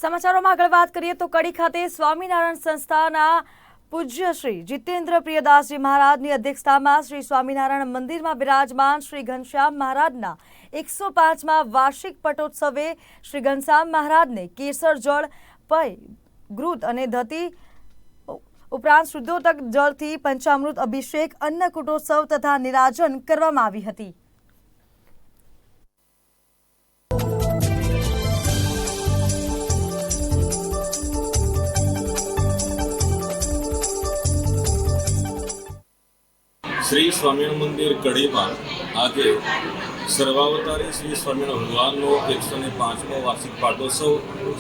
સમાચારોમાં આગળ વાત કરીએ તો કડી ખાતે સ્વામિનારાયણ સંસ્થાના પૂજ્ય શ્રી જીતેન્દ્ર પ્રિયદાસજી મહારાજની અધ્યક્ષતામાં શ્રી સ્વામિનારાયણ મંદિરમાં બિરાજમાન શ્રી ઘનશ્યામ મહારાજના 105મા વાર્ષિક પટોત્સવે શ્રી ઘનશ્યામ મહારાજને કેસર જળ, પય, ઘૃત અને દધી ઉપરાંત શુદ્ધોદક જળથી પંચામૃત અભિષેક, અન્નકૂટોત્સવ તથા નિરાજન કરવામાં આવી હતી। श्री स्वामिनारायण मंदिर कड़ी में आज सर्वावतारी श्री स्वामिनारायण भगवान 105मो वार्षिक पाटोत्सव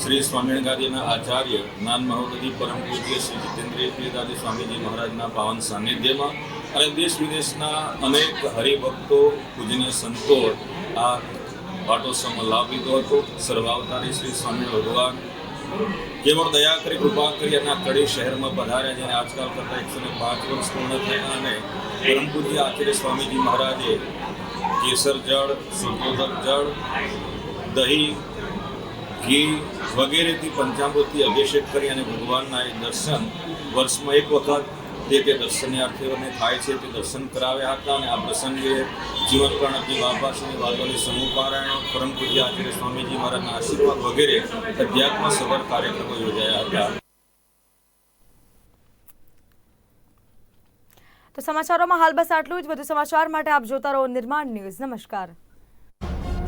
श्री स्वामिनारायण गादीना आचार्य ज्ञान महोदधी परम पूज्य श्री जितेन्द्र प्रियदासजी स्वामीजी महाराजना पावन सानिध्य में देश विदेशना अनेक हरिभक्तो पूजनीय संतो आ पाटोत्सव में लाभ लीधो हतो। सर्वावतारी श्री स्वामिनारायण भगवान केवल दया करी कृपा करी कड़ी शहर में पधार्या, जेने आजकल करता 105 वर्ष पूर्ण थया। परम पूज्य आचार्य स्वामीजी महाराजे केसर जल, शुद्धोदक जल, दही, घी वगैरह थी पंचामृत अभिषेक करी भगवान दर्शन वर्ष में एक वक्त ते दर्शनार्थीओने थाय छे ते दर्शन कराव्या हता। आ प्रसंगे जीवन प्रण अपनी बापाश्री वालोनी समूह पारायण, परम पूज्य आचार्य स्वामीजी महाराजना आशीर्वाद वगैरह अध्यात्म सबर कार्यक्रमों योजाया हता। तो समाचारों में हाल बस आटलू ज। વધુ સમાચાર માટે આપ જોતા રહો નિર્માણ ન્યૂઝ। નમસ્કાર।